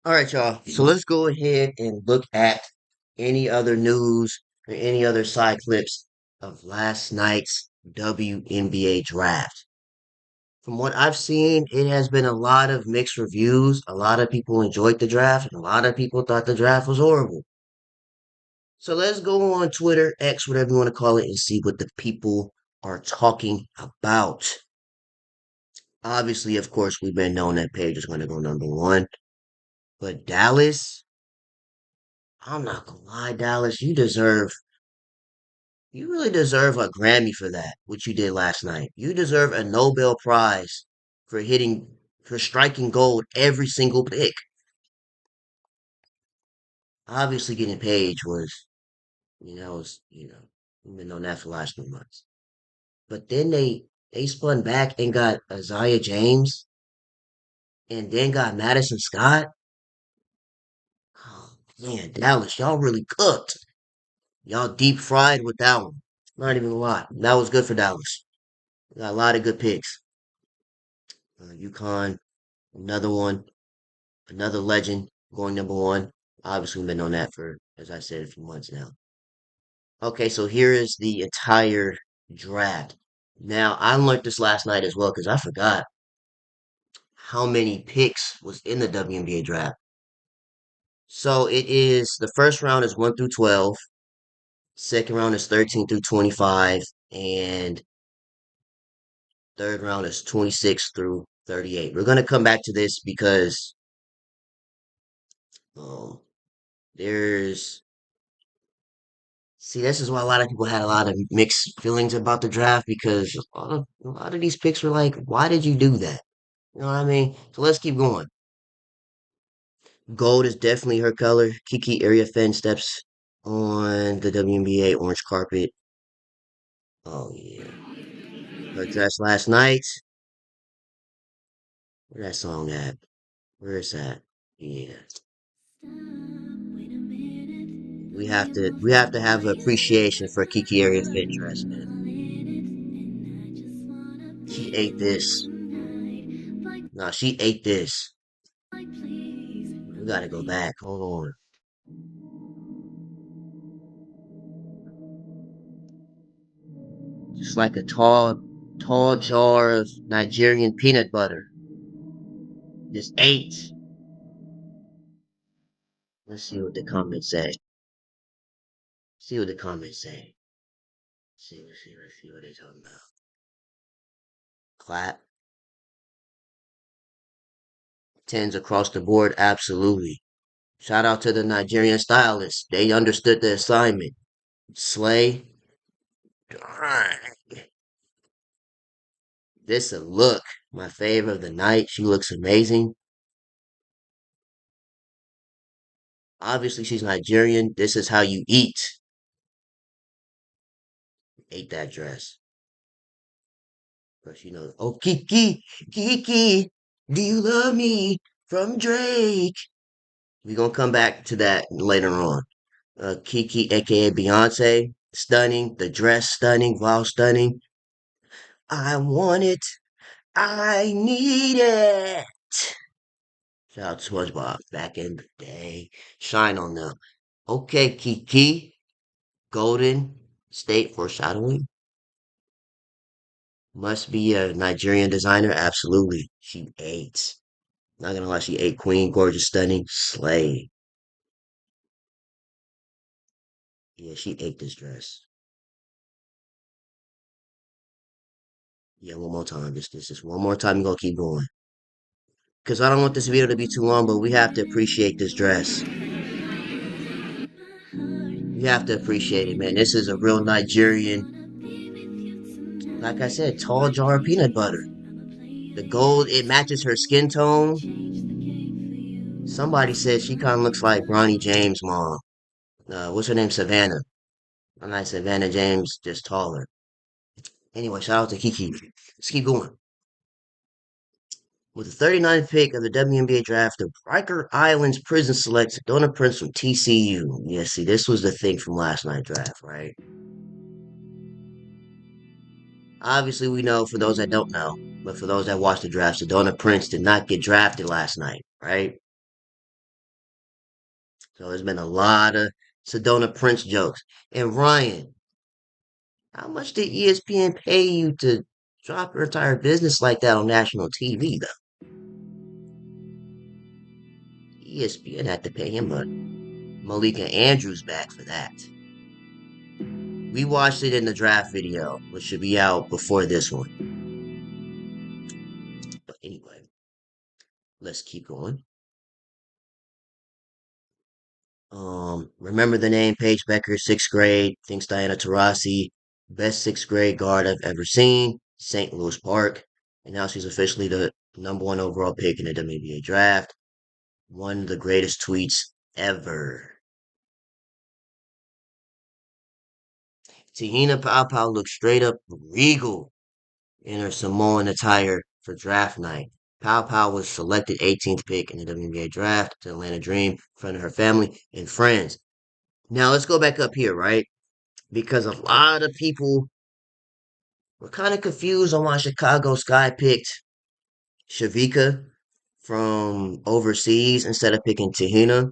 All right, y'all. So let's go ahead and look at any other news or any other side clips of last night's WNBA draft. From what I've seen, it has been a lot of mixed reviews. A lot of people enjoyed the draft, and a lot of people thought the draft was horrible. So let's go on Twitter, X, whatever you want to call it, and see what the people are talking about. Obviously, of course, we've been knowing that Paige is going to go number one, but Dallas, I'm not gonna lie, Dallas, you really deserve a Grammy for that, what you did last night. You deserve a Nobel Prize for for striking gold every single pick. Obviously, getting Page we've been on that for the last few months. But then they spun back and got Isaiah James and then got Madison Scott. Oh, man, Dallas, y'all really cooked. Y'all deep fried with that one. Not even a lot. That was good for Dallas. Got a lot of good picks. UConn, another one, another legend going number one. Obviously, we've been on that for, as I said, a few months now. Okay, so here is the entire draft. Now, I learned this last night as well because I forgot how many picks was in the WNBA draft. So it is the first round is 1 through 12, second round is 13 through 25, and third round is 26 through 38. We're going to come back to this because um, there's See, this is why a lot of people had a lot of mixed feelings about the draft because a lot of these picks were like, why did you do that? You know what I mean? So let's keep going. Gold is definitely her color. Kiki Area Fenn steps on the WNBA orange carpet. Oh, yeah. Her dress last night. Where that song at? Where is that? Yeah. We have to have appreciation for Kiki Area Fenn dress, man. She ate this. No, she ate this. We gotta go back. Hold on. Just like a tall jar of Nigerian peanut butter. Just ate. Let's see what the comments say. See what the comments say. Let's see what they're talking about. Clap. Tens across the board, absolutely. Shout out to the Nigerian stylists. They understood the assignment. Slay. This a look. My favorite of the night. She looks amazing. Obviously, she's Nigerian. This is how you eat. Ate that dress. But oh Kiki, Kiki, do you love me? From Drake. We're gonna come back to that later on. Kiki, aka Beyonce, stunning. The dress stunning, while stunning. I want it. I need it. Shout out to SpongeBob back in the day. Shine on them. Okay, Kiki, Golden State foreshadowing. Must be a Nigerian designer. Absolutely. She ate. Not gonna lie, she ate Queen, gorgeous, stunning, slay. Yeah, she ate this dress. Yeah, one more time. This one more time. You're gonna keep going. Cause I don't want this video to be too long, but we have to appreciate this dress. We have to appreciate it, man. This is a real Nigerian, like I said, tall jar of peanut butter. The gold, it matches her skin tone. Somebody said she kind of looks like Bronny James' mom. What's her name? Savannah. I'm not Savannah James, just taller. Anyway, shout out to Kiki. Let's keep going. With the 39th pick of the WNBA draft, the Riker Islands prison selects Donna Prince from TCU. Yeah, see, this was the thing from last night's draft, right? Obviously, we know for those that don't know, but for those that watched the draft, Donna Prince did not get drafted last night, right? So there's been a lot of Sedona Prince jokes. And Ryan, how much did ESPN pay you to drop your entire business like that on national TV, though? ESPN had to pay him a Malika Andrews back for that. We watched it in the draft video, which should be out before this one. But anyway, let's keep going. Remember the name Paige Becker, sixth grade, thinks Diana Taurasi, best sixth grade guard I've ever seen, St. Louis Park. And now she's officially the number one overall pick in the WNBA draft. One of the greatest tweets ever. Tahina Paopao looked straight up regal in her Samoan attire for draft night. Paopao was selected 18th pick in the WNBA draft to Atlanta Dream in front of her family and friends. Now let's go back up here, right? Because a lot of people were kind of confused on why Chicago Sky picked Shavika from overseas instead of picking Tahina.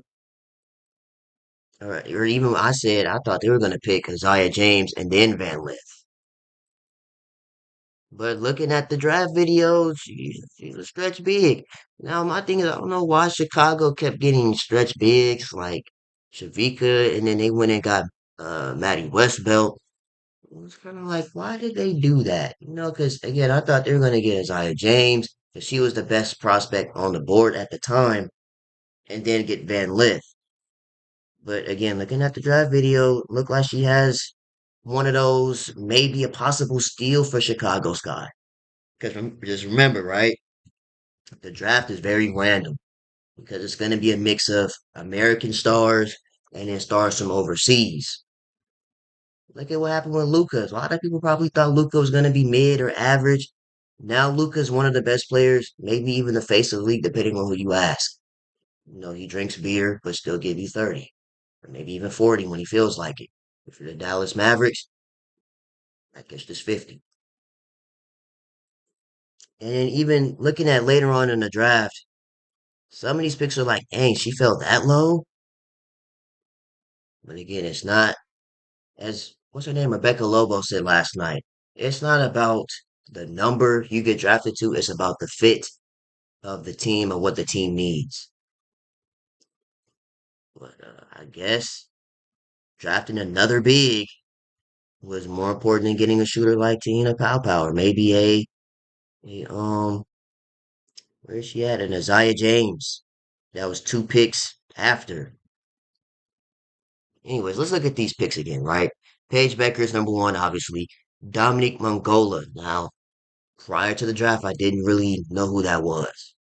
Or even I said I thought they were going to pick Isaiah James and then Van Lith. But looking at the draft videos, she's a stretch big. Now my thing is I don't know why Chicago kept getting stretch bigs like Shavika, and then they went and got Maddie Westbelt. It was kind of like, why did they do that? Because again, I thought they were going to get Isaiah James because she was the best prospect on the board at the time, and then get Van Lith. But again, looking at the draft video, looked like she has one of those, maybe a possible steal for Chicago Sky. Because just remember, right? The draft is very random because it's going to be a mix of American stars and then stars from overseas. Look at what happened with Luka. A lot of people probably thought Luka was going to be mid or average. Now Luka is one of the best players, maybe even the face of the league, depending on who you ask. He drinks beer, but still give you 30, or maybe even 40 when he feels like it. If you're the Dallas Mavericks, I guess just 50. And then even looking at later on in the draft, some of these picks are like, dang, she fell that low. But again, it's not as what's her name? Rebecca Lobo said last night. It's not about the number you get drafted to, it's about the fit of the team and what the team needs. But I guess drafting another big was more important than getting a shooter like Tina Power, maybe a where is she at? An Isaiah James. That was two picks after. Anyways, let's look at these picks again, right? Paige Becker's number one, obviously. Dominique Mongola. Now, prior to the draft, I didn't really know who that was.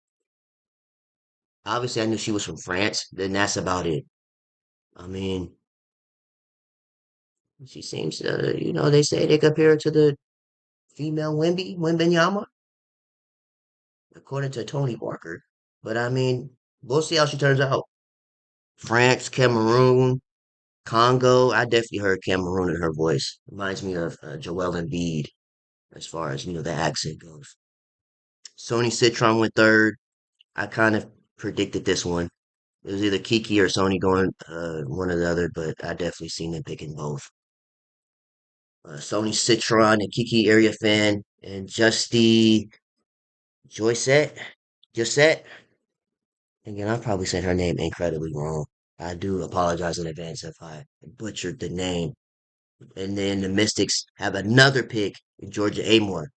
Obviously, I knew she was from France. Then that's about it. I mean, she seems, they say they compare her to the female Wimbenyama, according to Tony Parker. But I mean, we'll see how she turns out. France, Cameroon, Congo. I definitely heard Cameroon in her voice. Reminds me of Joel Embiid as far as the accent goes. Sony Citron went third. I kind of predicted this one. It was either Kiki or Sony going one or the other, but I definitely seen them picking both. Sony Citron and Kiki area fan and Justy Joycette. Joycette. Again, I probably said her name incredibly wrong. I do apologize in advance if I butchered the name. And then the Mystics have another pick, Georgia Amore.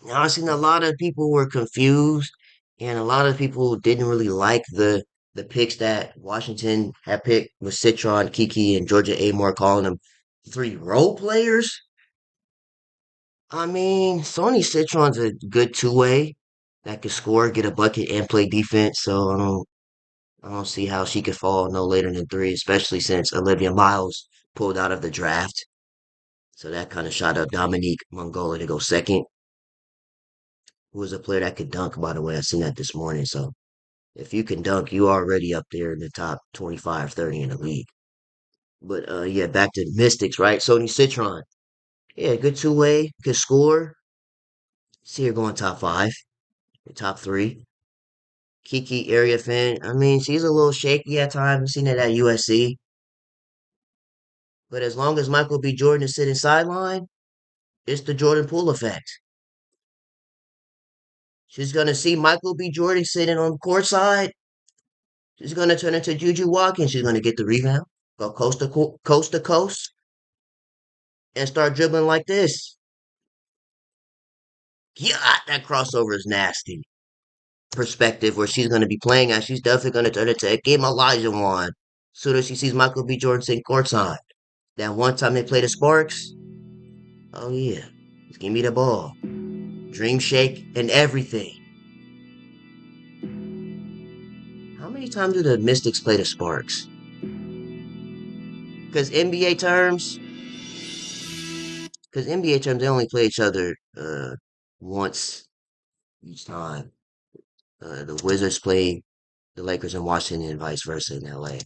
Now, I've seen a lot of people were confused, and a lot of people didn't really like the picks that Washington had picked with Citron, Kiki, and Georgia Amore, calling them three role players. I mean, Sony Citron's a good two-way that can score, get a bucket, and play defense. So I don't see how she could fall no later than three, especially since Olivia Miles pulled out of the draft. So that kind of shot up Dominique Mongola to go second, who was a player that could dunk, by the way. I seen that this morning. So if you can dunk, you already up there in the top 25, 30 in the league. But yeah, back to the Mystics, right? Sony Citron. Yeah, good two-way, good score. See her going top five, or top three. Kiki area fan. I mean, she's a little shaky at times. I've seen it at USC. But as long as Michael B. Jordan is sitting sideline, it's the Jordan Poole effect. She's gonna see Michael B. Jordan sitting on court side. She's gonna turn into Juju Watkins. She's gonna get the rebound, go coast to coast, and start dribbling like this. Yeah, that crossover is nasty. Perspective where she's gonna be playing at, she's definitely gonna turn into a game Elijah one. Soon as she sees Michael B. Jordan sitting courtside. That one time they played the Sparks, oh yeah, just give me the ball. Dream shake and everything. How many times do the Mystics play the Sparks? Because NBA terms, they only play each other once each time. The Wizards play the Lakers in Washington and vice versa in LA.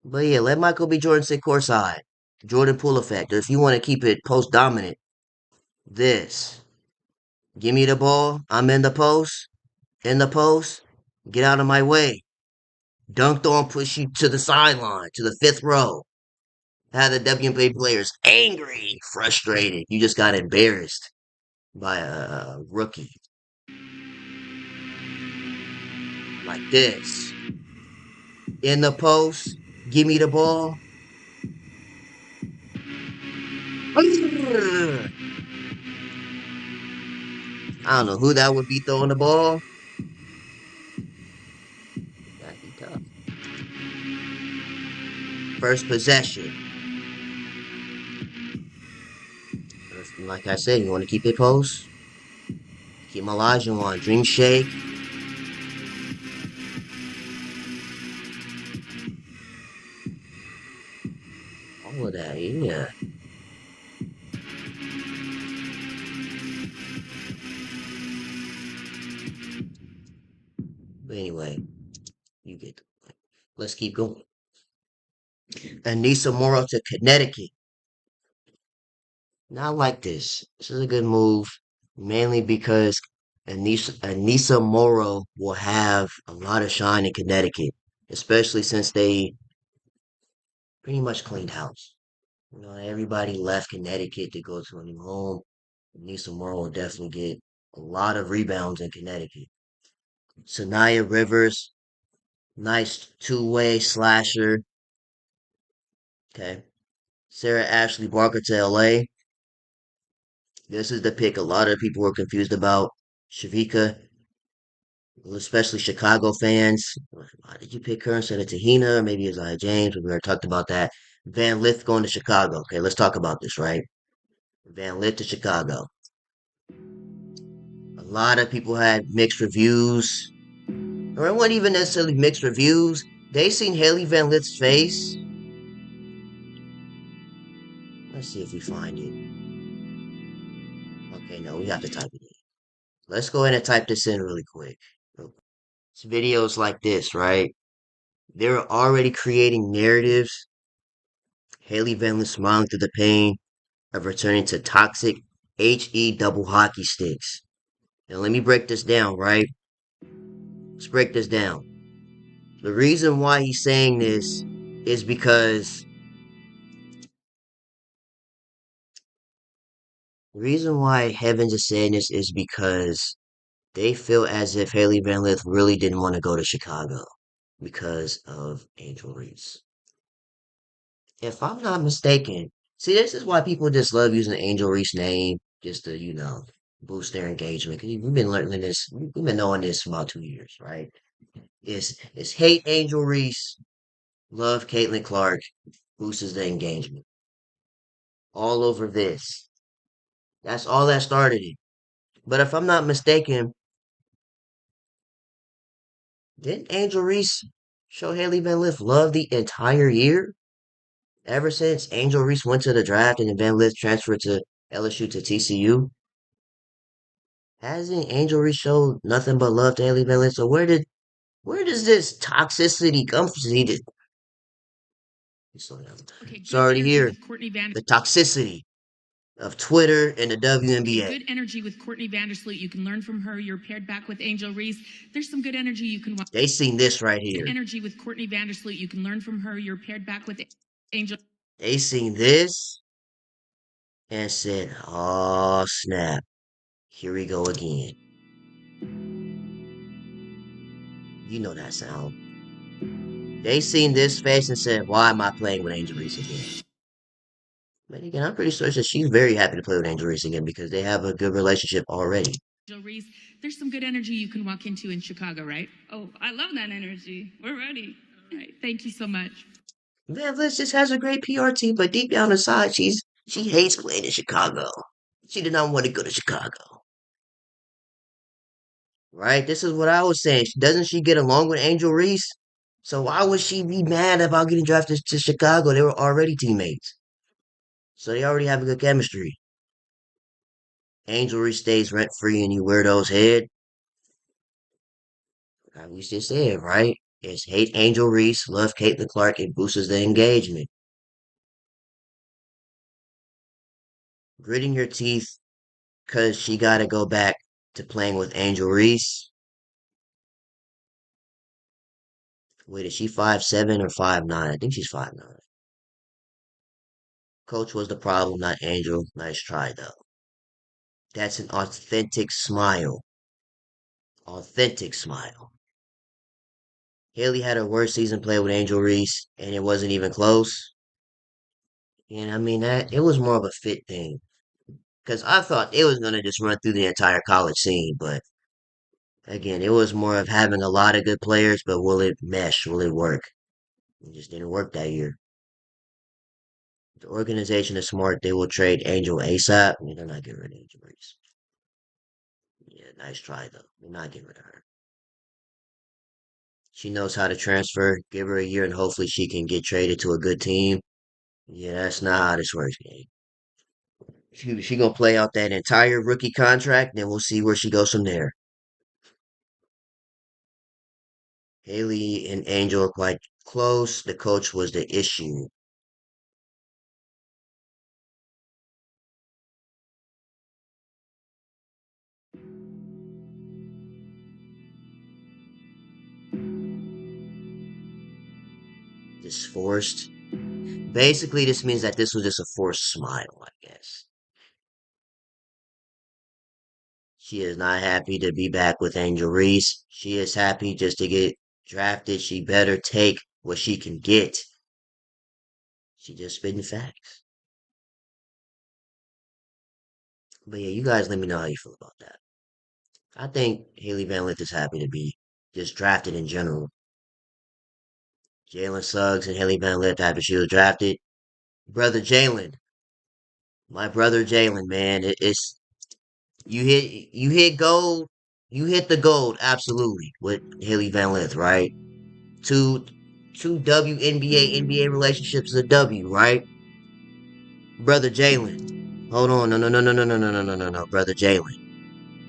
But yeah, let Michael B. Jordan sit courtside. Jordan Poole effect. Or if you want to keep it post dominant, this. Give me the ball. I'm in the post. In the post. Get out of my way. Dunked on, push you to the sideline, to the fifth row. Had the WNBA players angry, frustrated. You just got embarrassed by a rookie like this. In the post, give me the ball. I don't know who that would be throwing the ball. That'd be tough. First possession. Like I said, you want to keep it post? Keep Elijah on. Dream shake. All of that, yeah. But anyway, you get the point. Let's keep going. Anissa Morrow to Connecticut. Not like this. This is a good move, mainly because Anissa Morrow will have a lot of shine in Connecticut, especially since they pretty much cleaned house. You know, everybody left Connecticut to go to a new home. Anissa Morrow will definitely get a lot of rebounds in Connecticut. Sanaya Rivers, nice two-way slasher. Okay. Sarah Ashley Barker to LA. This is the pick a lot of people were confused about. Shavika, especially Chicago fans. Why did you pick her instead of Tahina? Maybe Isaiah James. We already talked about that. Van Lith going to Chicago. Okay, let's talk about this, right? Van Lith to Chicago. A lot of people had mixed reviews. Or it wasn't even necessarily mixed reviews. They seen Haley Van Lith's face. Let's see if we find it. Okay, no, we have to type it in. Let's go ahead and type this in really quick. It's videos like this, right? They're already creating narratives. Haley Van Lith smiling through the pain of returning to toxic HE double hockey sticks. Now let me break this down, right? Let's break this down. The reason why he's saying this is because the reason why Heavens is saying this is because they feel as if Haley Van Lith really didn't want to go to Chicago because of Angel Reese. If I'm not mistaken, see, this is why people just love using the Angel Reese name just to, boost their engagement. Because we've been learning this, we've been knowing this for about 2 years, right? It's hate Angel Reese, love Caitlin Clark, boosts the engagement. All over this. That's all that started it. But if I'm not mistaken, didn't Angel Reese show Haley Van Lith love the entire year? Ever since Angel Reese went to the draft and then Van Lith transferred to LSU to TCU? Hasn't Angel Reese showed nothing but love to Haley Van Lith? So where does this toxicity come from? See, slow down. Okay, It's good already energy here. with Courtney Van. The toxicity. of Twitter and the WNBA. Good energy with Courtney Vandersloot. You can learn from her. You're paired back with Angel Reese. There's some good energy you can watch. They seen this right here. Energy with Courtney Vandersloot. You can learn from her. You're paired back with Angel. They seen this and said, "Oh snap, here we go again." You know that sound. They seen this face and said, "Why am I playing with Angel Reese again?" But again, I'm pretty sure that she's very happy to play with Angel Reese again because they have a good relationship already. Angel Reese, there's some good energy you can walk into in Chicago, right? Oh, I love that energy. We're ready. All right, thank you so much. Van Vliet just has a great PR team, but deep down inside, she hates playing in Chicago. She did not want to go to Chicago. Right? This is what I was saying. Doesn't she get along with Angel Reese? So why would she be mad about getting drafted to Chicago? They were already teammates. So they already have a good chemistry. Angel Reese stays rent free in you weirdo's head. Like we just said, right? It's hate Angel Reese, love Caitlin Clark, it boosts the engagement. Gritting your teeth because she got to go back to playing with Angel Reese. Wait, is she 5'7" or 5'9"? I think she's 5'9". Coach was the problem, not Angel. Nice try, though. That's an authentic smile. Authentic smile. Haley had her worst season play with Angel Reese, and it wasn't even close. And I mean, that it was more of a fit thing. Because I thought it was going to just run through the entire college scene, but again, it was more of having a lot of good players, but will it mesh? Will it work? It just didn't work that year. The organization is smart. They will trade Angel ASAP. I mean, they're not getting rid of Angel Reese. Yeah, nice try though. They're not getting rid of her. She knows how to transfer. Give her a year, and hopefully she can get traded to a good team. Yeah, that's not how this works, game. She gonna play out that entire rookie contract, then we'll see where she goes from there. Haley and Angel are quite close. The coach was the issue. This forced. Basically, this means that this was just a forced smile, I guess. She is not happy to be back with Angel Reese. She is happy just to get drafted. She better take what she can get. She just spitting facts. But yeah, you guys let me know how you feel about that. I think Haley Van Lith is happy to be just drafted in general. Jalen Suggs and Haley Van Lith after she was drafted. Brother Jalen, my brother Jalen, man, it's you hit gold, you hit the gold absolutely with Haley Van Lith, right? Two two WNBA NBA relationships is a W, right? Brother Jalen. Hold on, no no no no no no no no no no no, brother Jalen.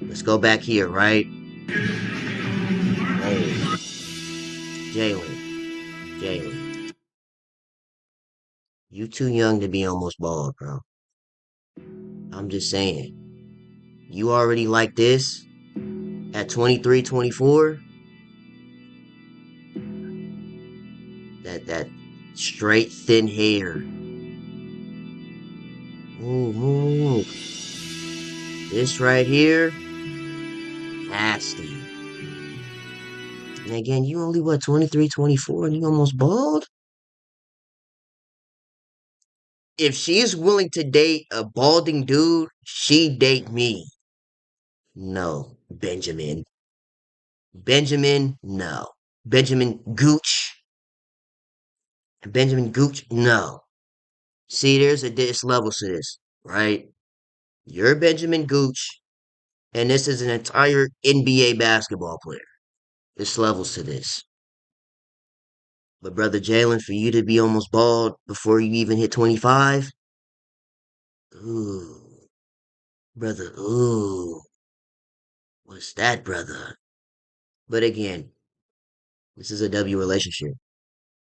Let's go back here, right? Hey, Jalen, Jalen. You too young to be almost bald, bro. I'm just saying. You already like this at 23, 24? That straight thin hair. Ooh, ooh. This right here, nasty. And again, you only what 23, 24, and you almost bald? If she's willing to date a balding dude, she date me. No, Benjamin. Benjamin, no. Benjamin Gooch. Benjamin Gooch, no. See, there's levels to this, right? You're Benjamin Gooch, and this is an entire NBA basketball player. There's levels to this. But brother Jalen, for you to be almost bald before you even hit 25, ooh, brother, ooh, what's that, brother? But again, this is a W relationship.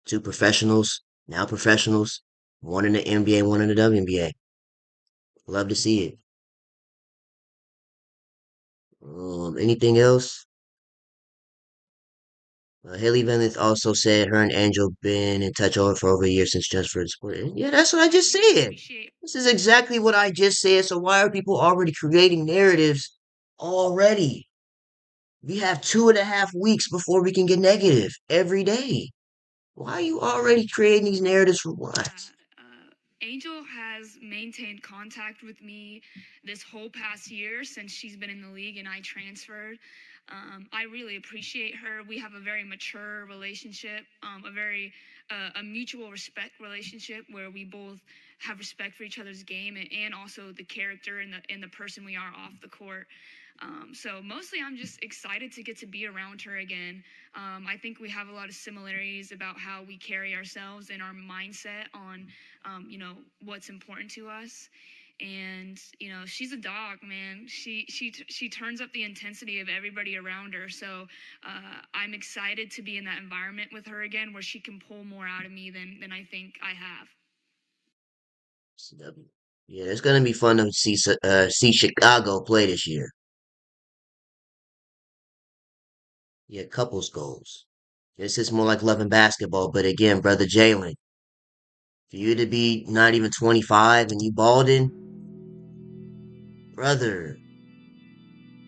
Two professionals, now professionals, one in the NBA, one in the WNBA. Love to see it. Anything else? Haley Bennett also said her and Angel been in touch for over a year since Just for the Sport. Yeah, that's what I just Really said. appreciate. This is exactly what I just said. So why are people already creating narratives already? We have 2.5 weeks before we can get negative every day. Why are you already creating these narratives for what? Yeah, Angel has maintained contact with me this whole past year since she's been in the league and I transferred. I really appreciate her. We have a very mature relationship, a very a mutual respect relationship where we both have respect for each other's game and also the character and the person we are off the court. So mostly I'm just excited to get to be around her again. I think we have a lot of similarities about how we carry ourselves and our mindset on, what's important to us. And she's a dog, man. She turns up the intensity of everybody around her. So I'm excited to be in that environment with her again, where she can pull more out of me than I think I have. CW. Yeah, it's gonna be fun to see Chicago play this year. Yeah, couples goals. This is more like love and basketball, but again, brother Jalen, for you to be not even 25 and you balding, brother.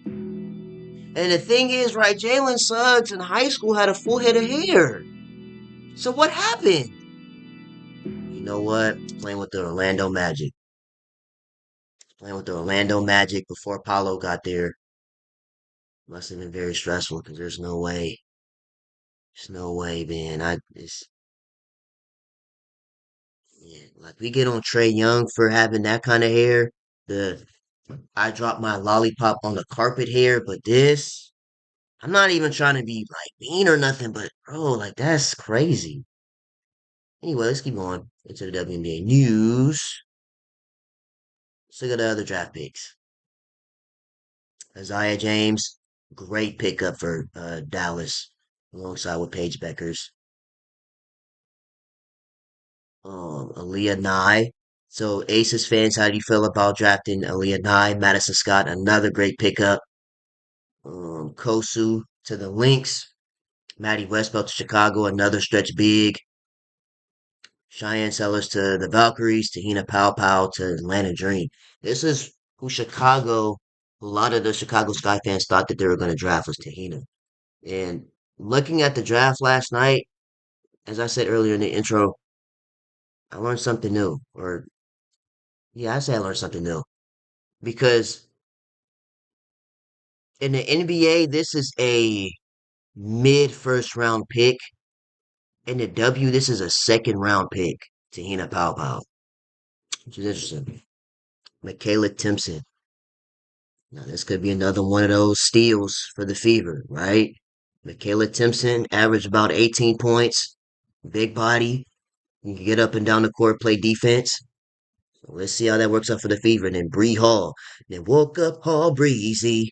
And the thing is, right, Jalen Suggs in high school had a full head of hair. So what happened? You know what? Playing with the Orlando Magic. Playing with the Orlando Magic before Paulo got there must have been very stressful because there's no way, man. Yeah, like we get on Trey Young for having that kind of hair. The I dropped my lollipop on the carpet hair, but this, I'm not even trying to be like mean or nothing, but bro, like that's crazy. Anyway, let's keep going into the WNBA news. Let's look at the other draft picks. Isaiah James, great pickup for Dallas, alongside with Paige Beckers. Aaliyah Nye. So, Aces fans, how do you feel about drafting Aaliyah Nye? Madison Scott, another great pickup. Kosu to the Lynx. Maddie Westbelt to Chicago, another stretch big. Cheyenne Sellers to the Valkyries. Tahina Pow Pow to Atlanta Dream. This is who Chicago, a lot of the Chicago Sky fans thought that they were going to draft was Tahina. And looking at the draft last night, as I said earlier in the intro, I learned something new. Or, yeah, I say I learned something new. Because in the NBA, this is a mid first round pick. In the W, this is a second round pick. Tahina Pow Pow, which is interesting. Michaela Timpson. Now, this could be another one of those steals for the Fever, right? Michaela Timpson averaged about 18 points. Big body. You can get up and down the court, play defense. So let's see how that works out for the Fever. And then Bree Hall. Then woke up Hall Breezy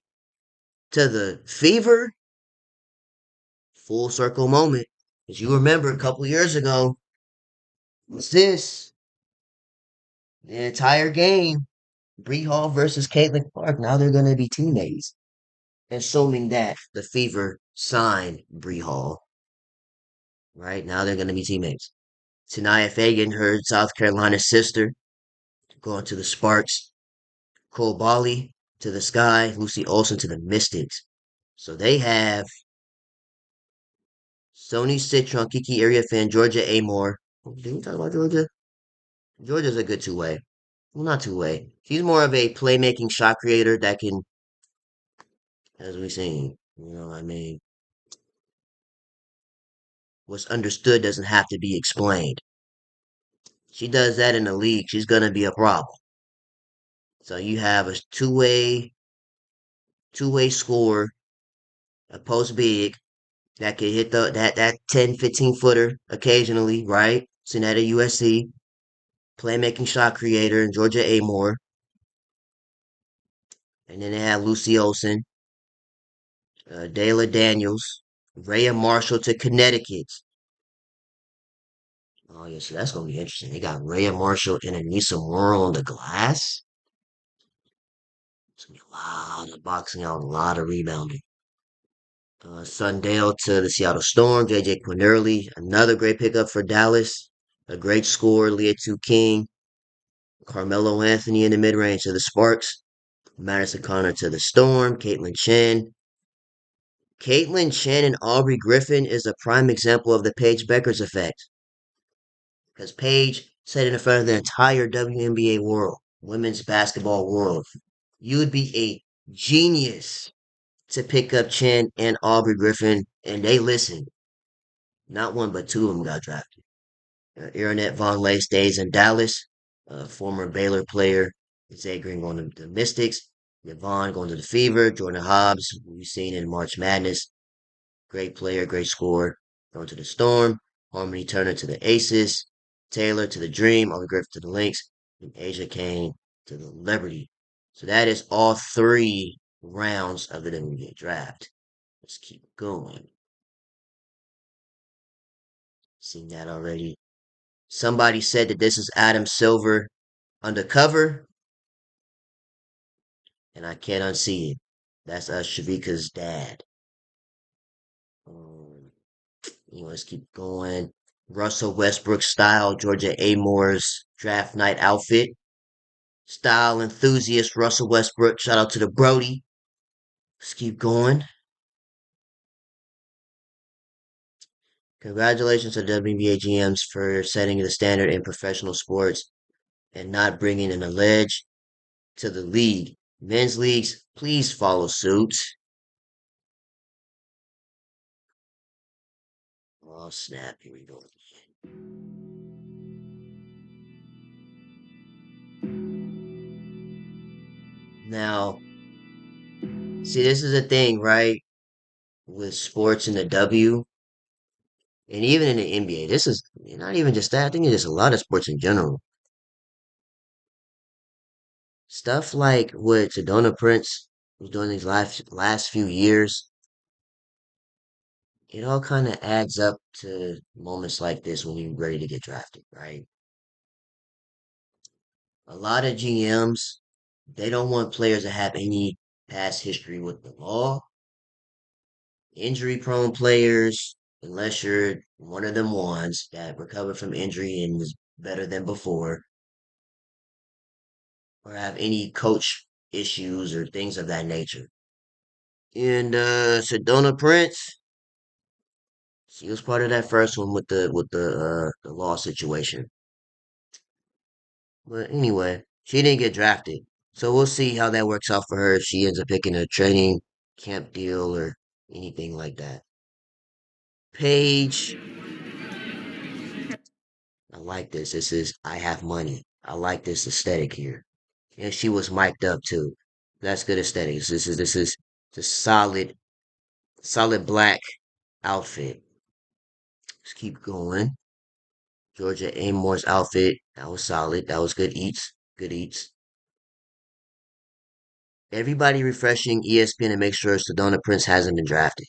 to the Fever. Full circle moment. As you remember a couple years ago, what's this? The entire game. Bree Hall versus Caitlin Clark. Now they're going to be teammates. Assuming that the Fever signed Bree Hall, right? Now they're going to be teammates. Tanaya Fagan, her South Carolina sister, going to the Sparks. Cole Bali to the Sky. Lucy Olson to the Mystics. So they have Sony Citron, Kiki Area fan, Georgia Amore. Did we talk about Georgia? Georgia's a good two-way. Well, not two-way. She's more of a playmaking shot creator that can, as we seen, I mean, what's understood doesn't have to be explained. She does that in the league, she's gonna be a problem. So you have a two-way scorer, a post big that can hit that 10, 15 footer occasionally, right? Seen that at USC. Playmaking shot creator in Georgia Amore. And then they have Lucy Olson, Dayla Daniels, Rhea Marshall to Connecticut. Oh, yeah, so that's going to be interesting. They got Rhea Marshall and Anissa Moore on the glass. It's gonna be a lot of boxing out, a lot of rebounding. Sundale to the Seattle Storm. JJ Quinterly, another great pickup for Dallas. A great scorer, Leah King. Carmelo Anthony in the mid range to the Sparks. Madison Connor to the Storm. Caitlin Chen. Caitlin Chen and Aubrey Griffin is a prime example of the Paige Beckers effect. Because Paige said in front of the entire WNBA world, women's basketball world, you would be a genius to pick up Chen and Aubrey Griffin, and they listened. Not one, but two of them got drafted. Aaronette Von Lay stays in Dallas. Former Baylor player Zay Green going to the Mystics. Yvonne going to the Fever. Jordan Hobbs, we've seen in March Madness. Great player, great scorer. Going to the Storm. Harmony Turner to the Aces. Taylor to the Dream. Ollie Griffith to the Lynx. And Asia Kane to the Liberty. So that is all three rounds of the WNBA draft. Let's keep going. Seen that already. Somebody said that this is Adam Silver undercover, and I can't unsee it. That's Shavika's dad. Um, let's keep going. Russell Westbrook style, Georgia Amore's draft night outfit. Style enthusiast Russell Westbrook. Shout out to the Brody. Let's keep going. Congratulations to WNBA GMs for setting the standard in professional sports and not bringing an alleged to the league. Men's leagues, please follow suit. Oh, snap. Here we go. Now, see, this is a thing, right? With sports in the W, and even in the NBA. This is not even just that. I think it's just a lot of sports in general. Stuff like what Sedona Prince was doing these last few years, it all kind of adds up to moments like this when you're ready to get drafted, right? A lot of GMs, they don't want players to have any past history with the law, injury prone players, unless you're one of them ones that recovered from injury and was better than before, or have any coach issues or things of that nature. And Sedona Prince, she was part of that first one with the law situation. But anyway, she didn't get drafted. So we'll see how that works out for her if she ends up picking a training camp deal or anything like that. Paige, I like this. This is I have money. I like this aesthetic here. And she was mic'd up too. That's good aesthetics. This is the solid black outfit. Let's keep going. Georgia Amore's outfit. That was solid. That was good eats. Good eats. Everybody refreshing ESPN and make sure Sedona Prince hasn't been drafted.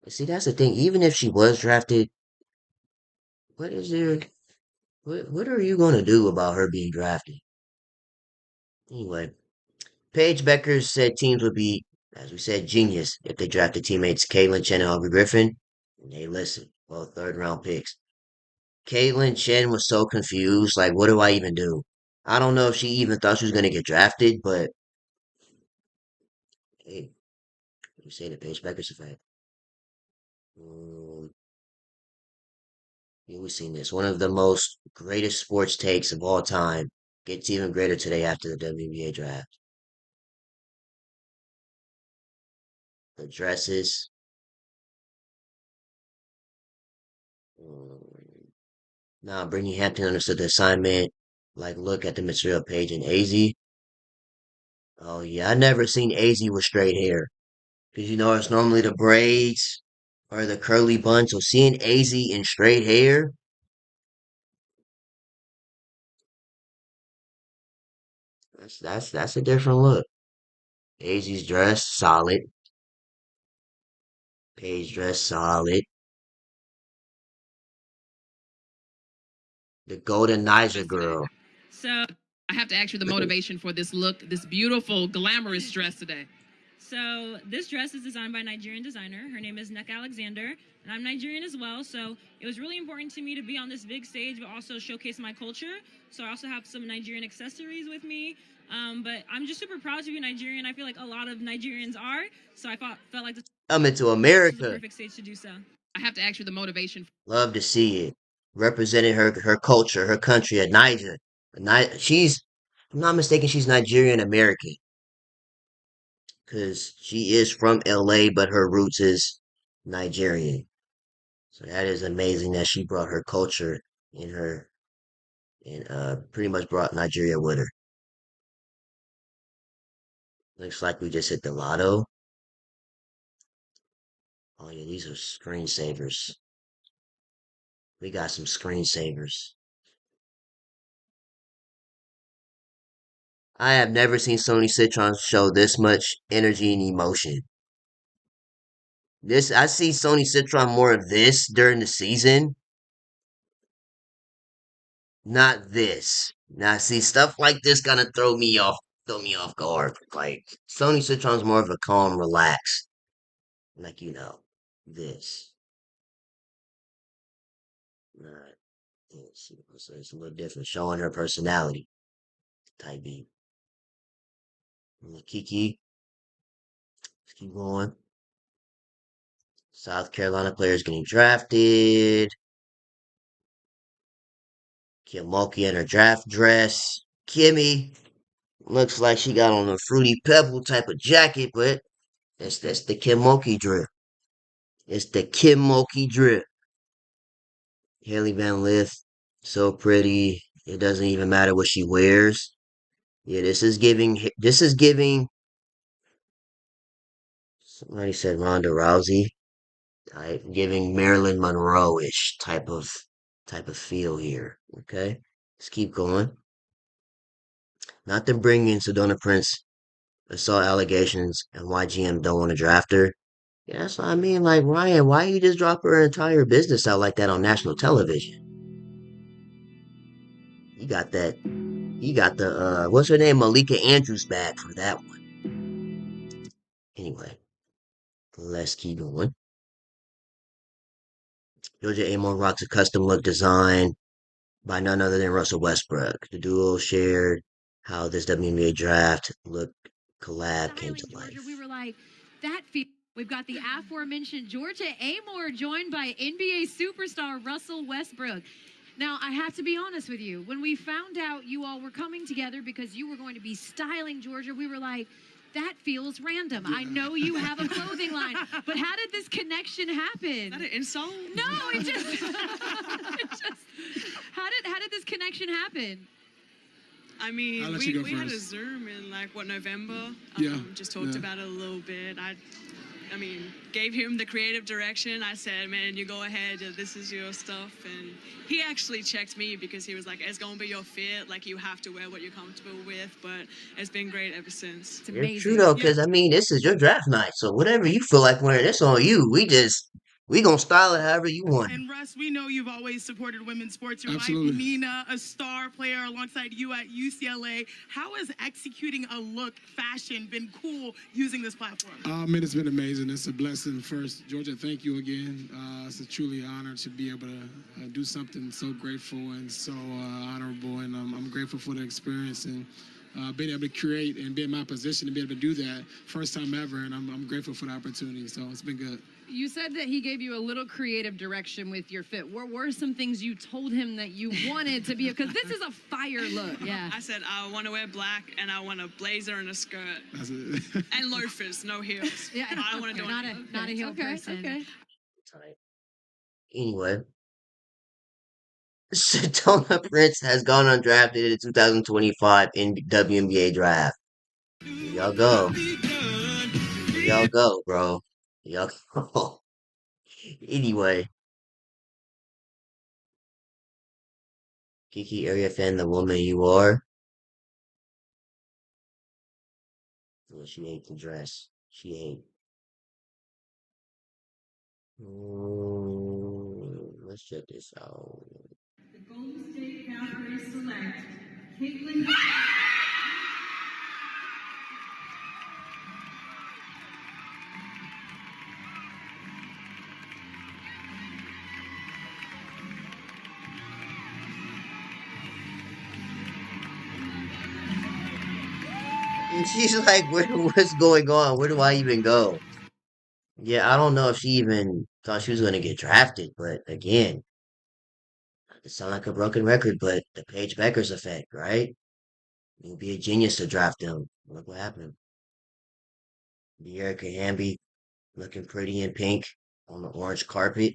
But see, that's the thing. Even if she was drafted, what is there? What are you gonna do about her being drafted? Anyway, Paige Becker said teams would be, as we said, genius if they drafted teammates Caitlin Chen and Aubrey Griffin. And they listened. Both third round picks. Caitlin Chen was so confused. Like, what do I even do? I don't know if she even thought she was gonna get drafted, but hey, you say the Paige Becker's effect. Um, yeah, we've seen this. One of the most greatest sports takes of all time gets even greater today after the WNBA draft. The dresses. Um, now, Brittany Hampton understood the assignment. Like, look at the material page in AZ. Oh, yeah, I never seen AZ with straight hair. Because, it's normally the braids or the curly bun. So seeing AZ in straight hair, that's a different look. AZ's dress, solid. Paige dress, solid. The Golden Nizer girl. So I have to ask you the motivation for this look, this beautiful, glamorous dress today. So this dress is designed by a Nigerian designer. Her name is Nneka Alexander, and I'm Nigerian as well. So it was really important to me to be on this big stage, but also showcase my culture. So I also have some Nigerian accessories with me. But I'm just super proud to be Nigerian. I feel like a lot of Nigerians are. So I felt like this Coming to was the America. perfect stage to do so. I have to ask you the motivation. Love to see it. Representing her culture, her country, a Niger. She's, if I'm not mistaken, she's Nigerian American because she is from LA, but her roots is Nigerian. So that is amazing that she brought her culture in her and pretty much brought Nigeria with her. Looks like we just hit the lotto. Oh yeah, these are screensavers. We got some screensavers. I have never seen Sony Citron show this much energy and emotion. This I see Sony Citron more of this during the season, not this. Now see stuff like this gonna throw me off guard. Like Sony Citron's more of a calm, relaxed, like this. Not this. So it's a little different, showing her personality. Type B. Kiki, let's keep going. South Carolina players getting drafted. Kim Mulkey in her draft dress. Kimmy looks like she got on a fruity pebble type of jacket, but that's the Kim Mulkey drip. It's the Kim Mulkey drip. Haley Van Lith, so pretty. It doesn't even matter what she wears. Yeah, this is giving. This is giving. Somebody said Ronda Rousey. Type giving Marilyn Monroe-ish type of feel here. Okay, let's keep going. Not to bring in Sedona Prince assault allegations and why GM don't want to draft her. Yeah, that's what I mean. Like Ryan, why you just drop her entire business out like that on national television? You got that. You got the what's her name, Malika Andrews back for that one. Anyway, let's keep going. Georgia Amon rocks a custom look design by none other than Russell Westbrook. The duo shared how this WNBA draft look collab came to Georgia, life. we were like, that feels. We've got the aforementioned Georgia Amor joined by NBA superstar Russell Westbrook. Now, I have to be honest with you. When we found out you all were coming together because you were going to be styling Georgia, we were like, that feels random. I know you have a clothing line, but how did this connection happen? Is that an insult? No, it just, how did this connection happen? I mean, we had a Zoom in like November. Just talked about it a little bit. I mean, gave him the creative direction. I said, man, you go ahead. This is your stuff. And he actually checked me because he was like, it's going to be your fit. Like, you have to wear what you're comfortable with. But it's been great ever since. It's You're amazing. true though, because I mean, this is your draft night, so whatever you feel like wearing, it's on you. We gonna style it however you want. And Russ, we know you've always supported women's sports. Your wife Nina, a star player alongside you at UCLA. How has executing a look, fashion, been cool using this platform? I mean, it's been amazing. It's a blessing. First, Georgia, thank you again. It's a truly honor to be able to do something so grateful and so honorable, and I'm grateful for the experience and being able to create and be in my position to be able to do that first time ever, and I'm grateful for the opportunity. So it's been good. You said that he gave you a little creative direction with your fit. What were some things you told him that you wanted to be? Because this is a fire look. Yeah. I said, I want to wear black and I want a blazer and a skirt. That's it. And loafers, no heels. Yeah. I don't want to do it. Not a heel person. Okay. Anyway, Sedona Prince has gone undrafted in the 2025 WNBA draft. Here y'all go. Here y'all go, bro. Here y'all go. Anyway, Kiki area fan, the woman you are. Well, she ate the dress. She ate. Let's check this out. The Golden State Cowboys select And she's like, what's going on? Where do I even go? Yeah, I don't know if she even thought she was going to get drafted, but again, it sounds like a broken record, but the Paige Beckers effect, right? You'd be a genius to draft them. Look what happened. The Erica Hamby looking pretty in pink on the orange carpet.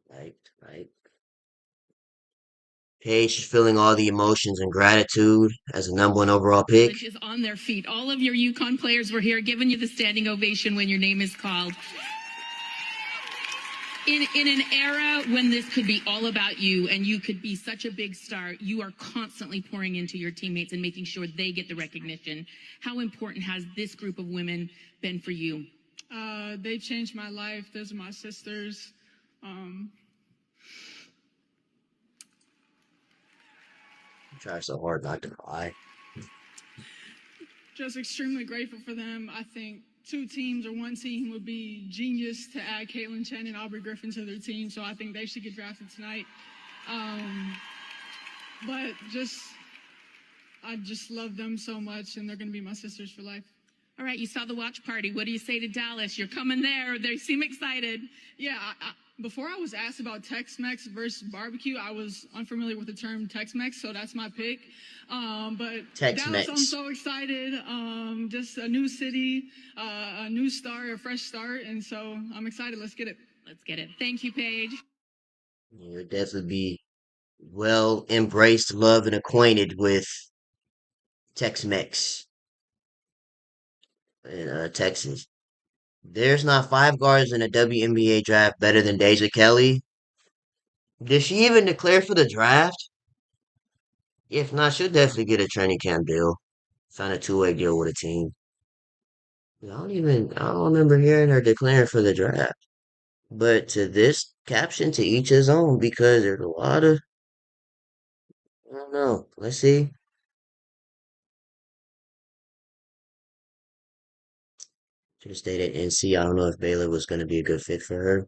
Right, right. Paige is feeling all the emotions and gratitude as a number one overall pick. Is on their feet. All of your UConn players were here giving you the standing ovation when your name is called. In an era when this could be all about you and you could be such a big star, you are constantly pouring into your teammates and making sure they get the recognition. How important has this group of women been for you? They changed my life. Those are my sisters. I try so hard not to cry. Just extremely grateful for them. I think 2 teams or 1 team would be genius to add Caitlin Chen and Aubrey Griffin to their team, so I think they should get drafted tonight. But I just love them so much, and they're going to be my sisters for life. All right, you saw the watch party. What do you say to Dallas? You're coming there. They seem excited. Yeah, before I was asked about Tex-Mex versus barbecue, I was unfamiliar with the term Tex-Mex, so that's my pick. But Tex-Mex. Dallas, I'm so excited. Just a new city, a new start, a fresh start, and so I'm excited. Let's get it. Let's get it. Thank you, Paige. You'll definitely be well embraced, loved, and acquainted with Tex-Mex in Texas. There's not 5 guards in the WNBA draft better than Deja Kelly. Did she even declare for the draft? If not, she'll definitely get a training camp deal. Sign a 2-way deal with a team. I don't remember hearing her declaring for the draft. But to this caption, to each his own, because there's a lot of, I don't know. Let's see. Should have stayed at NC. I don't know if Baylor was going to be a good fit for her.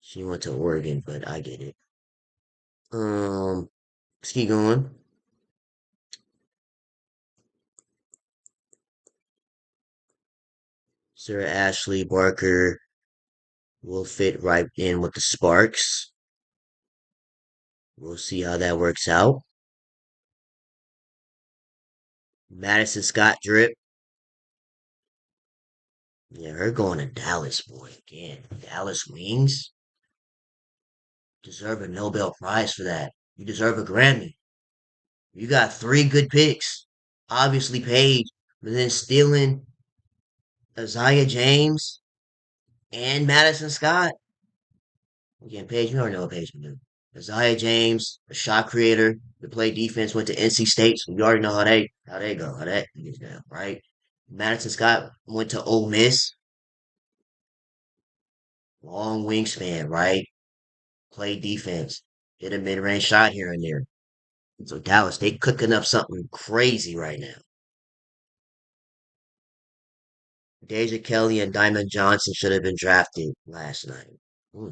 She went to Oregon, but I get it. Let's keep going. Sarah Ashley Barker will fit right in with the Sparks. We'll see how that works out. Madison Scott Drip. Yeah, her going to Dallas, boy. Again, Dallas Wings deserve a Nobel Prize for that. You deserve a Grammy. You got 3 good picks. Obviously Paige, but then stealing Isaiah James and Madison Scott. Again, Paige, you already know what Paige can do. Isaiah James, a shot creator, to play defense, went to NC State, so you already know how they go, how that goes down, right? Madison Scott went to Ole Miss. Long wingspan, right? Play defense. Hit a mid-range shot here and there. So Dallas, they cooking up something crazy right now. Deja Kelly and Diamond Johnson should have been drafted last night. Hmm.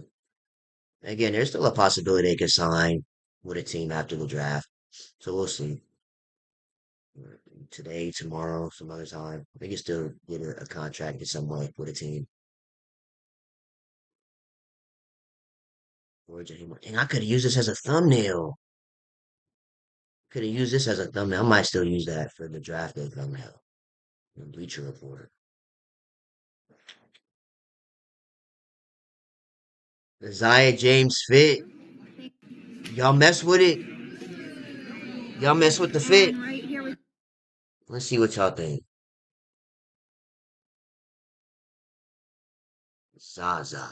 Again, there's still a possibility they could sign with a team after the draft. So we'll see. Today, tomorrow, some other time. They can still get a contract in some way with a team. And I could have used this as a thumbnail. Could have used this as a thumbnail. I might still use that for the draft day thumbnail. The Bleacher Report. Isaiah James fit. Y'all mess with it. Y'all mess with the fit. Let's see what y'all think. Zaza.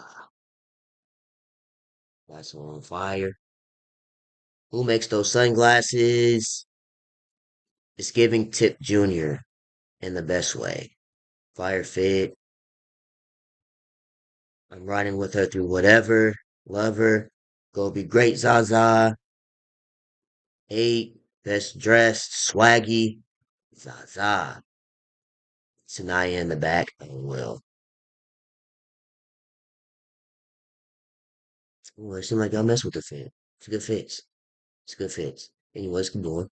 That's on fire. Who makes those sunglasses? It's giving Tip Jr. in the best way. Fire fit. I'm riding with her through whatever. Love her. Go be great, Zaza. 8, best dressed, swaggy, Zaza. Sanaya in the back. Oh, well. Well, it seems like I'll mess with the fit. It's a good fit. It's a good fit. Anyways, keep going.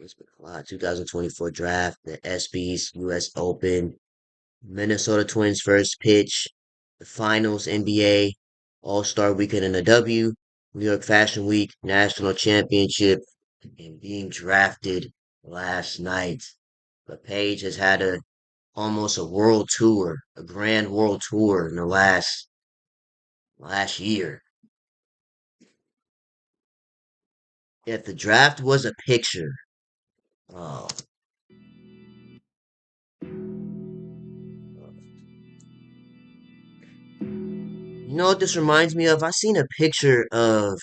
It's been a lot. 2024 draft, the ESPYs, US Open, Minnesota Twins first pitch, the finals, NBA, All-Star Weekend in the W, New York Fashion Week, National Championship, and being drafted last night. But Paige has had almost a world tour, a grand world tour in the last year. If the draft was a picture, oh, you know what this reminds me of? I seen a picture of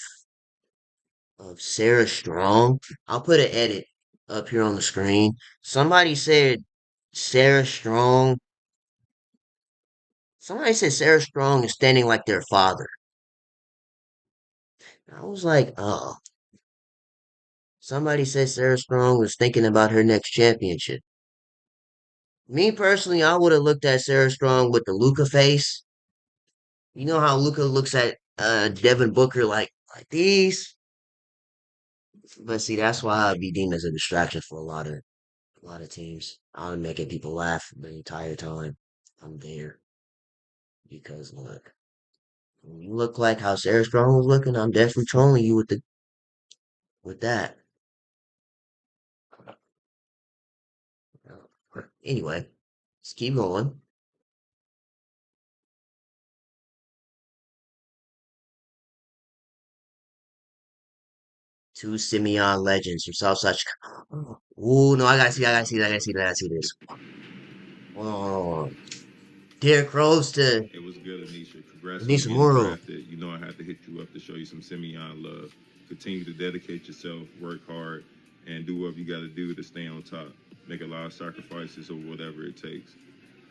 Sarah Strong. I'll put an edit up here on the screen. Somebody said Sarah Strong. Somebody said Sarah Strong is standing like their father. I was like, oh. Somebody said Sarah Strong was thinking about her next championship. Me personally, I would have looked at Sarah Strong with the Luca face. You know how Luca looks at Devin Booker like these. But see, that's why I'd be deemed as a distraction for a lot of teams. I'm making people laugh the entire time I'm there. Because look, when you look like how Sarah Strong was looking, I'm definitely trolling you with that. Anyway, let's keep going. Two Simeon legends from Southside Chicago. Ooh, no, I gotta see this. Hold on, hold on. Derrick Rose to It was good, Anisha. Congrats on Denise getting Morrow. drafted. You know I had to hit you up to show you some Simeon love. Continue to dedicate yourself, work hard, and do what you got to do to stay on top. Make a lot of sacrifices or whatever it takes.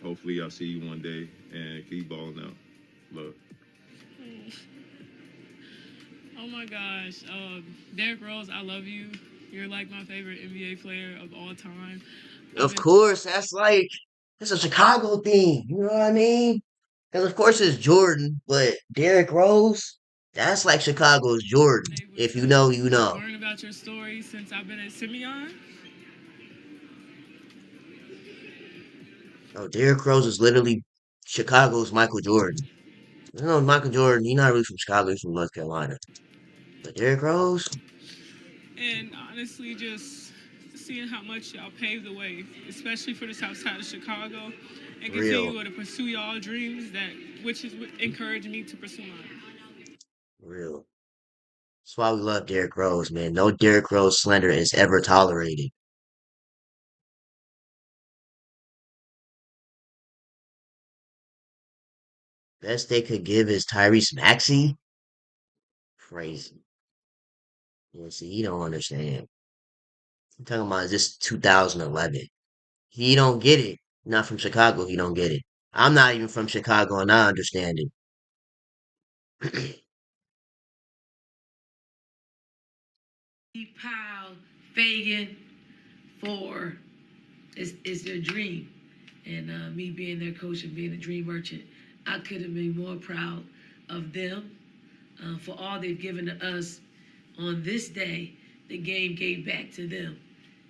Hopefully, I'll see you one day and keep balling out. Love. Oh my gosh. Derrick Rose, I love you. You're like my favorite NBA player of all time. I've Of been course, that's a Chicago thing. You know what I mean? Because of course it's Jordan, but Derrick Rose, that's like Chicago's Jordan. able If you know, you to know. learn about your story since I've been at Simeon. No, Derrick Rose is literally Chicago's Michael Jordan. You know, Michael Jordan, he's not really from Chicago, he's from North Carolina. But Derrick Rose, And honestly, just seeing how much y'all paved the way, especially for the South Side of Chicago, and real, continue to pursue y'all dreams, which is what encouraged me to pursue mine. real. That's why we love Derrick Rose, man. No Derrick Rose slander is ever tolerated. Best they could give is Tyrese Maxey. Crazy. Yeah, see, he don't understand. I'm talking about this 2011. He don't get it. Not from Chicago, he don't get it. I'm not even from Chicago and I understand it. Powell, Fagan for is their dream. And me being their coach and being a dream merchant, I couldn't be more proud of them for all they've given to us on this day. The game gave back to them.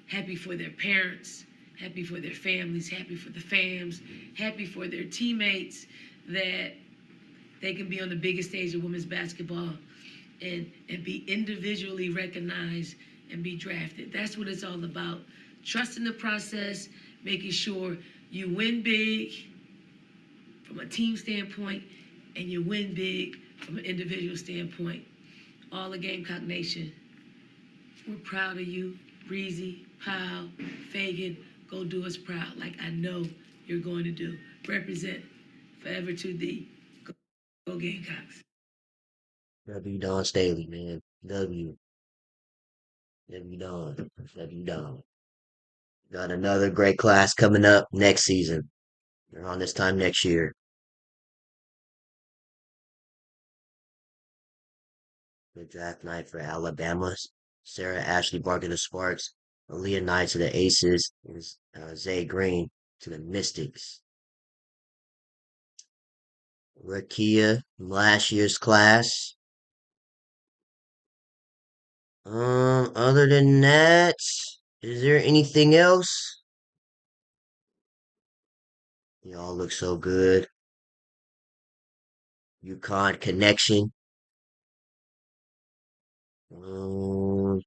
Happy for their parents, happy for their families, happy for the fams, happy for their teammates that they can be on the biggest stage of women's basketball and be individually recognized and be drafted. That's what it's all about. Trusting the process, making sure you win big from a team standpoint and you win big from an individual standpoint. All the Gamecock Nation, we're proud of you. Breezy, Powell, Fagan, go do us proud like I know you're going to do. Represent forever to thee. Go Gamecocks. W Don Staley, man. W Don. W Don. Got another great class coming up next season. Around this time next year. Good draft night for Alabama. Sarah Ashley Barker to the Sparks, Aaliyah Knight to the Aces, and Zay Green to the Mystics. Rakia, last year's class. Other than that, is there anything else? Y'all look so good. UConn connection. Um,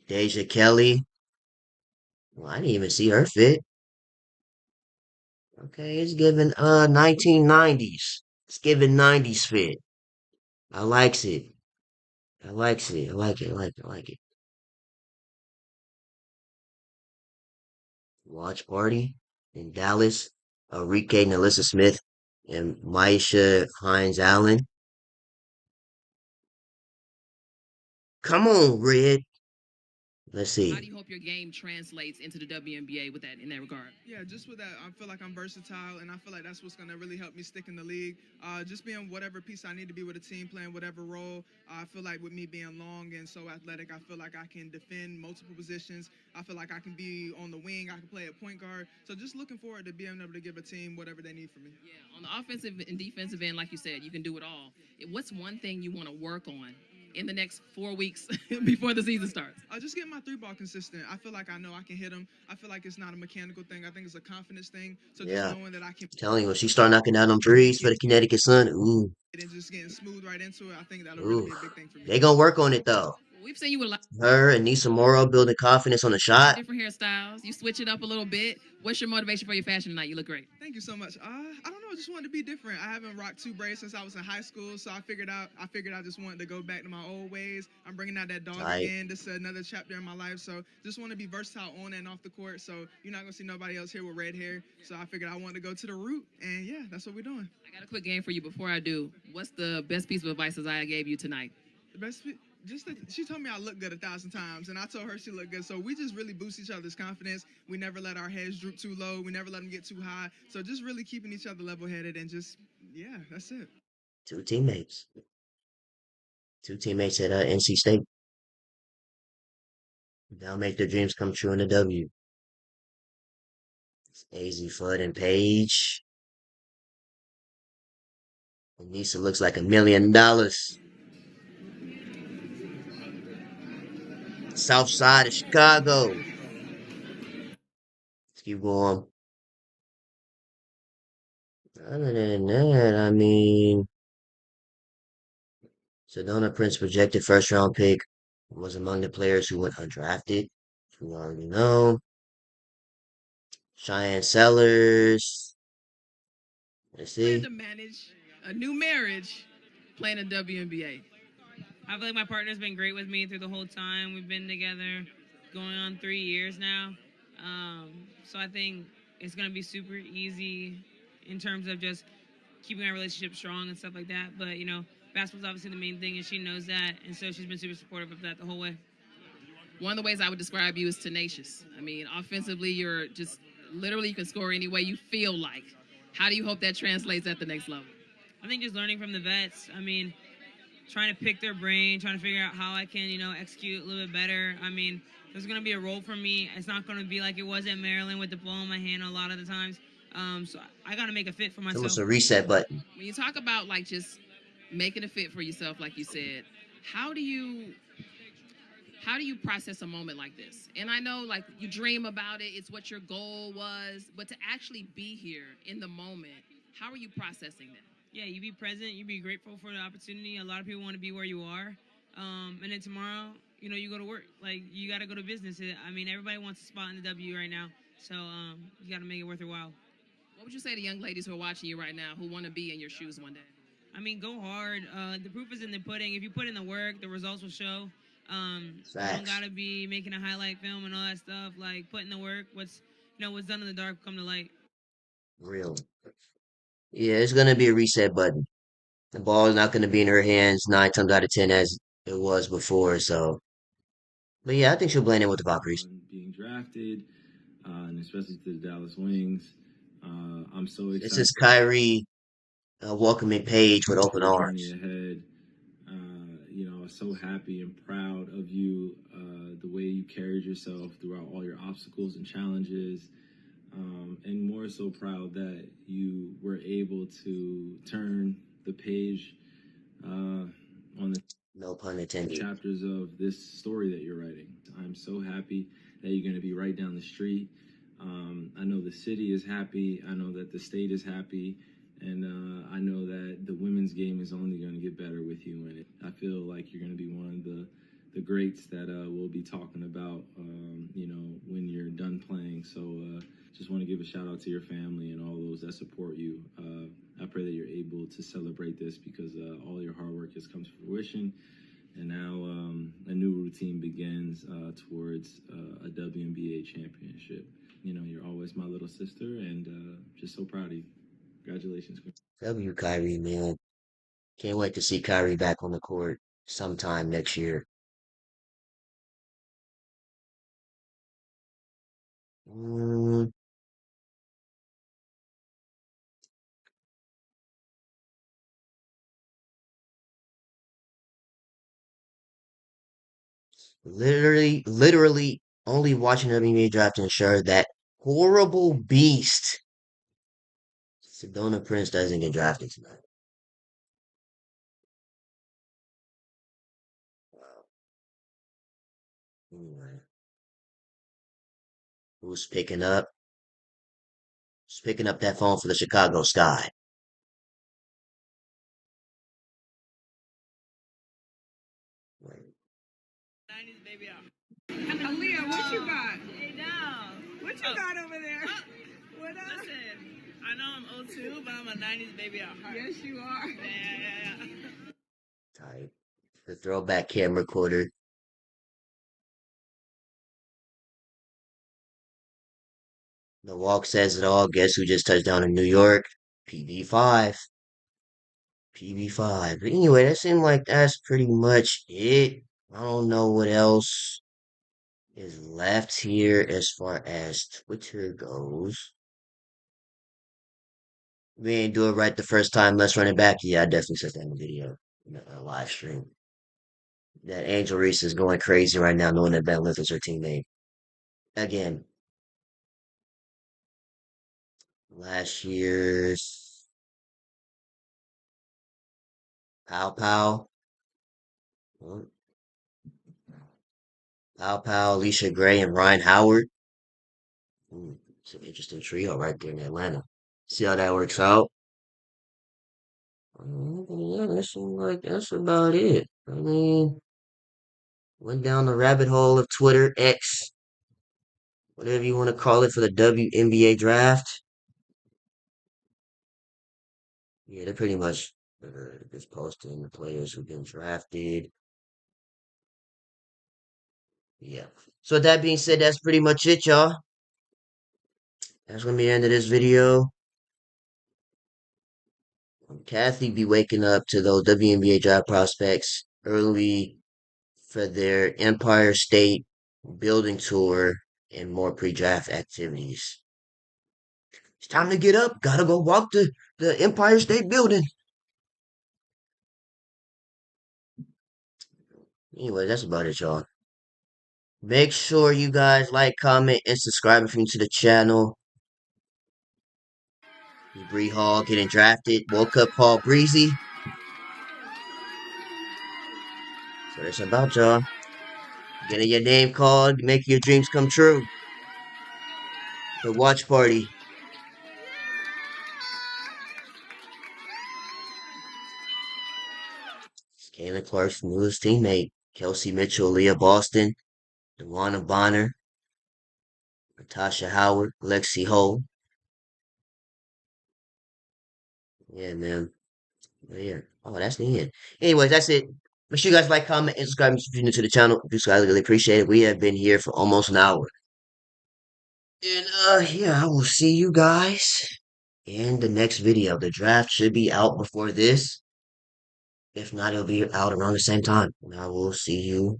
Deja Kelly. Well, I didn't even see her fit. Okay, it's giving 1990s. It's giving 90s fit. I likes it. I likes it. I like it. I like it. I like it. Watch party in Dallas. Enrique and Alyssa Smith and Maisha Hines Allen. Come on, Red. Let's How do see. you hope your game translates into the WNBA with that in that regard? Yeah, just with that, I feel like I'm versatile, and I feel like that's what's going to really help me stick in the league. Just being whatever piece I need to be with a team, playing whatever role. I feel like with me being long and so athletic, I feel like I can defend multiple positions. I feel like I can be on the wing. I can play at point guard. So just looking forward to being able to give a team whatever they need from me. Yeah, on the offensive and defensive end, like you said, you can do it all. What's one thing you want to work on in the next 4 weeks before the season starts? Just get my three ball consistent. I feel like I know I can hit them. I feel like it's not a mechanical thing. I think it's a confidence thing. So just Yeah. knowing that I can. Telling you, when she start knocking down them threes for the Connecticut Sun, ooh, And just getting smooth right into it, I think that'll really ooh. be a big thing for me. They gonna work on it though. We've seen you with a lot Her and Nisa Morrow building confidence on the of shot. different hairstyles. You switch it up a little bit. What's your motivation for your fashion tonight? You look great. Thank you so much. I don't know. I just wanted to be different. I haven't rocked two braids since I was in high school, so I figured I just wanted to go back to my old ways. I'm bringing out that dog again. This is another chapter in my life, so just want to be versatile on and off the court. So you're not gonna see nobody else here with red hair. So I figured I wanted to go to the root, and yeah, that's what we're doing. I got a quick game for you before I do. What's the best piece of advice Isaiah gave you tonight? The best. Just that she told me I look good 1,000 times, and I told her she looked good. So we just really boost each other's confidence. We never let our heads droop too low. We never let them get too high. So just really keeping each other level-headed and just, yeah, that's it. Two teammates. Two teammates at NC State. They'll make their dreams come true in the W. It's AZ Flood and Page. Anissa looks like $1 million. South side of Chicago. Let's keep going. Other than that, I mean, Sedona Prince projected first round pick was among the players who went undrafted. We already know. Cheyenne Sellers. Let's Plan see. to manage a new marriage, playing a WNBA. I feel like my partner's been great with me through the whole time. We've been together going on 3 years now. So I think it's going to be super easy in terms of just keeping our relationship strong and stuff like that. But, basketball's obviously the main thing, and she knows that. And so she's been super supportive of that the whole way. One of the ways I would describe you is tenacious. I mean, offensively, you're just literally you can score any way you feel like. How do you hope that translates at the next level? I think just learning from the vets. I mean, trying to pick their brain, trying to figure out how I can, execute a little bit better. I mean, there's going to be a role for me. It's not going to be like it was at Maryland with the ball in my hand a lot of the times. So I got to make a fit for myself. It's almost a reset button. When you talk about like just making a fit for yourself, like you said, how do you process a moment like this? And I know like you dream about it, it's what your goal was, but to actually be here in the moment, how are you processing that? Yeah, you be present, you be grateful for the opportunity. A lot of people want to be where you are. And then tomorrow, you go to work. Like, you got to go to business. I mean, everybody wants a spot in the W right now. So you got to make it worth their while. What would you say to young ladies who are watching you right now who want to be in your shoes one day? I mean, go hard. The proof is in the pudding. If you put in the work, the results will show. You don't got to be making a highlight film and all that stuff. Like, put in the work. What's done in the dark come to light. Real. Yeah, it's gonna be a reset button. The ball is not gonna be in her hands 9 times out of 10 as it was before. So, but yeah, I think she'll blend in with the Valkyries. Being drafted, and especially to the Dallas Wings, I'm so excited. This is Kyrie welcoming Paige with open journey arms. ahead. so happy and proud of you, the way you carried yourself throughout all your obstacles and challenges, and more so proud that you were able to turn the page on the No pun intended. chapters of this story that you're writing. I'm so happy that you're going to be right down the street. I know the city is happy. I know that the state is happy. And I know that the women's game is only going to get better with you in it. I feel like you're going to be one of the greats that we'll be talking about, when you're done playing. So just want to give a shout out to your family and all those that support you. I pray that you're able to celebrate this because all your hard work has come to fruition. And now a new routine begins towards a WNBA championship. You're always my little sister, and just so proud of you. Congratulations. W Kyrie, man. Can't wait to see Kyrie back on the court sometime next year. Mm, literally only watching the NBA draft to ensure that horrible beast Sedona Prince doesn't get drafted tonight. Wow. Anyway, who's picking up? Who's picking up that phone for the Chicago Sky? Right. 90s baby out. Aaliyah, what you got? Hey, down. What you got over there? What up? Listen, I know I'm 02, but I'm a 90s baby at heart. Yes, you are. Yeah. Type. The throwback camera recorder. The walk says it all. Guess who just touched down in New York? PB5. PB5. But anyway, that seemed like that's pretty much it. I don't know what else is left here as far as Twitter goes. We ain't do it right the first time. Let's run it back. Yeah, I definitely said that in the video, in a live stream. That Angel Reese is going crazy right now, knowing that Ben Liff is her teammate. Again, last year's Pow Pow. Well, Pow Pow, Alicia Gray, and Ryan Howard. It's an interesting trio right there in Atlanta. See how that works out. Yeah, that seems like that's about it. I mean, went down the rabbit hole of Twitter, X, whatever you want to call it, for the WNBA draft. Yeah, they're pretty much just posting the players who've been drafted. Yeah. So with that being said, that's pretty much it, y'all. That's gonna be the end of this video. Kathy be waking up to those WNBA draft prospects early for their Empire State building tour and more pre-draft activities. It's time to get up. Gotta go walk the Empire State Building. Anyway, that's about it, y'all. Make sure you guys like, comment, and subscribe if you're new to the channel. Bree Hall getting drafted. Woke up Paul Breezy. So that's about y'all. Getting your name called, making your dreams come true. The watch party. Kayla Clark's newest teammate. Kelsey Mitchell, Leah Boston, Dewana Bonner, Natasha Howard, Lexi Ho. Yeah, man. But yeah. Oh, that's the end. Anyways, that's it. Make sure you guys like, comment, and subscribe if you're new to the channel. Do so, I really appreciate it. We have been here for almost an hour. And yeah, I will see you guys in the next video. The draft should be out before this. If not, it'll be out around the same time. And I will see you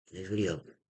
in the next video.